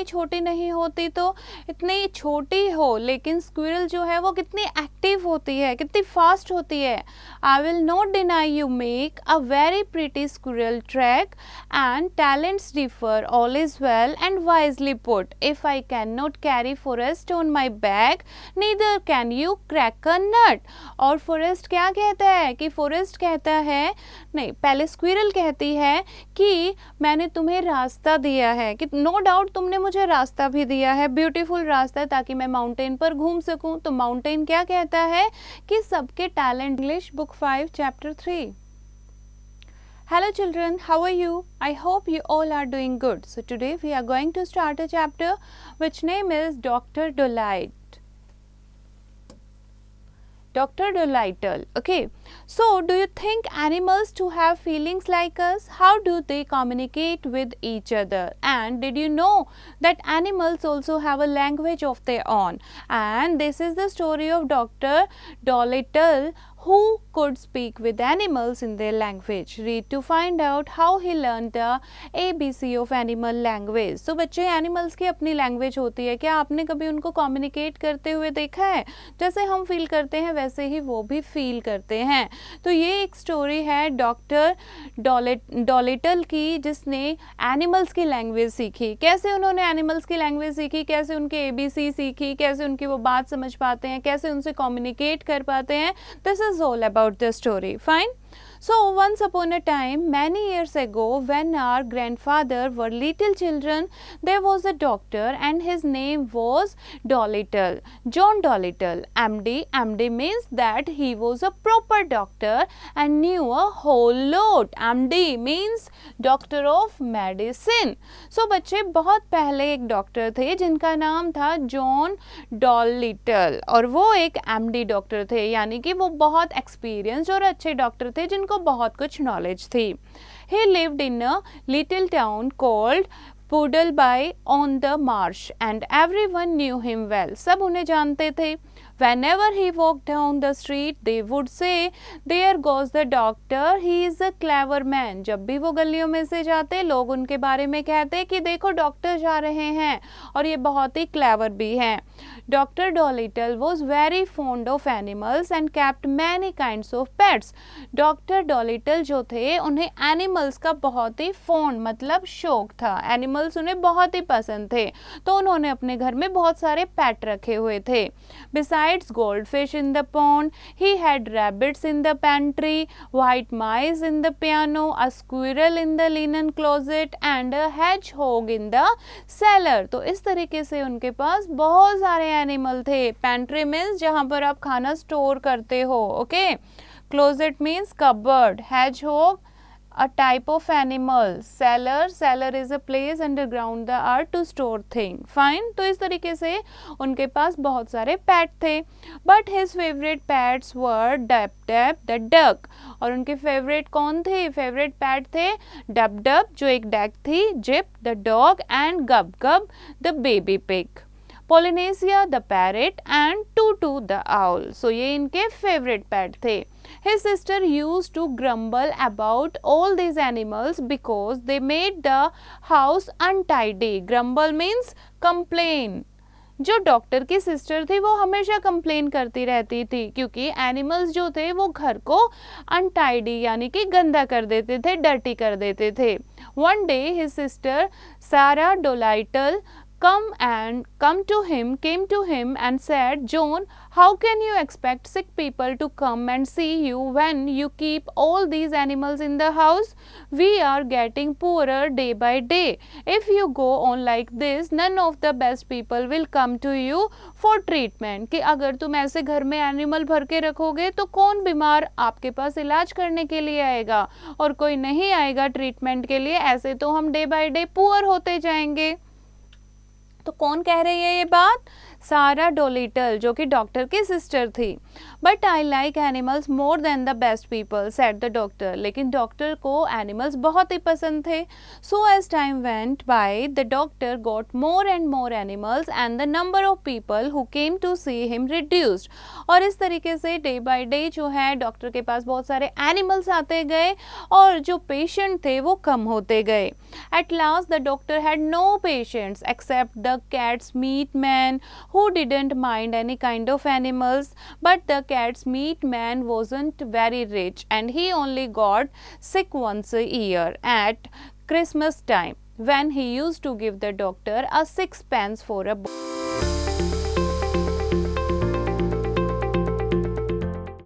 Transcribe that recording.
छोटी नहीं होती तो इतनी छोटी हो, लेकिन स्क्विरल जो है वो कितनी एक्टिव होती है, कितनी फास्ट होती है. I will not deny you make a very pretty squirrel track and talents differ, all is well and wisely put. If I can not carry forest on my back neither can you crack a nut. और forest क्या कहता है कि forest कहता है, नहीं पहले squirrel कहती है कि मैंने तुम्हें रास्ता दिया है, कि नो डाउट तुमने मुझे रास्ता भी दिया है, ब्यूटीफुल रास्ता ताकि मैं माउंटेन पर घूम सकूं. तो माउंटेन क्या कहता है कि सबके talent. English book 5 chapter 3. Hello children, how are you? I hope you all are doing good. So today we are going to start a chapter which name is Dr. Dolittle. Dr. Dolittle. Okay, so do you think animals to have feelings like us? How do they communicate with each other? And did you know that animals also have a language of their own? And this is the story of Dr. Dolittle, who could speak with animals in their language. Read to find out how he learned the ABC of animal language. So बच्चे animals की अपनी language होती है. क्या आपने कभी उनको communicate करते हुए देखा है? जैसे हम फील करते हैं वैसे ही वो भी फील करते हैं. तो ये एक स्टोरी है डॉक्टर डॉलिटल की, जिसने एनिमल्स की लैंग्वेज सीखी. कैसे उन्होंने एनिमल्स की लैंग्वेज सीखी, कैसे उनके ABC सीखी, कैसे उनकी वो बात समझ पाते हैं, कैसे उनसे कम्युनिकेट कर पाते हैं. This is all about the story. Fine. So once upon a time, many years ago, when our grandfather were little children, there was a doctor and his name was Dolittle, John Dolittle, MD. MD means that he was a proper doctor and knew a whole lot. MD means doctor of medicine. So बच्चे बहुत पहले एक doctor थे जिनका नाम था John डॉलिटल, और वो एक MD डॉक्टर थे, यानी कि वो बहुत एक्सपीरियंस्ड और अच्छे डॉक्टर थे जिनको बहुत कुछ नॉलेज थी. He lived in a little town called Puddleby on the marsh and everyone knew him well. सब उन्हें जानते थे. Whenever he walked down the street, they would say, "There goes the doctor. He is a clever man." जब भी वो गलियों में से जाते, लोग उनके बारे में कहते कि देखो डॉक्टर जा रहे हैं और ये बहुत ही क्लेवर भी हैं. Dr. Dolittle was very fond of animals and kept many kinds of pets. Dr. Dolittle जो थे उन्हें एनिमल्स का बहुत ही fond मतलब शौक था. एनिमल्स उन्हें बहुत ही पसंद थे, तो उन्होंने अपने घर में बहुत सारे पेट रखे हुए थे. Besides goldfish in the pond, he had rabbits in the pantry, white mice in the piano, a squirrel in the linen closet and a hedgehog in the cellar. तो इस तरीके से उनके पास बहुत सारे एनिमल थे. पेंट्री मीन्स जहाँ पर आप खाना स्टोर करते हो. Okay, closet means cupboard, hedgehog a type of animal, cellar is a place underground the earth to store thing. Fine. तो इस तरीके से उनके पास बहुत सारे पेट थे. But his favorite pets were Dab the duck. और उनके फेवरेट कौन थे? फेवरेट पेट थे Dab जो एक डक थी, Jip the dog and Gub the baby pig, Polynesia the parrot and Tutu the owl. So ये इनके फेवरेट पेट थे. His sister used to grumble about all these animals because they made the house untidy. Grumble means complain. जो doctor की sister थी वो हमेशा complain करती रहती थी क्योंकि एनिमल्स जो थे वो घर को अनटाइडी यानी कि गंदा कर देते थे, डर्टी कर देते थे. One day his sister Sarah Dolittle came to him and said, "John, how can you expect sick people to come and see you when you keep all these animals in the house? We are getting poorer day by day. If you go on like this, none of the best people will come to you for treatment." कि अगर तुम ऐसे घर में animal भर के रखोगे तो कौन बीमार आपके पास इलाज करने के लिए आएगा, और कोई नहीं आएगा ट्रीटमेंट के लिए. ऐसे तो हम डे बाय डे पुअर होते जाएंगे. तो कौन कह रही है ये बात? सारा डोलिटल जो कि डॉक्टर की सिस्टर थी। But I like animals more than the best people said the doctor. लेकिन डॉक्टर को एनिमल्स बहुत ही पसंद थे। So as time went by the doctor got more and more animals and the number of people who came to see him reduced. और इस तरीके से डे बाय डे जो है डॉक्टर के पास बहुत सारे एनिमल्स आते गए और जो पेशेंट थे वो कम होते गए। At last the doctor had no patients except the cat's meat man who didn't mind any kind of animals, but the cat's meat man wasn't very rich and he only got sick once a year at Christmas time when he used to give the doctor a sixpence for a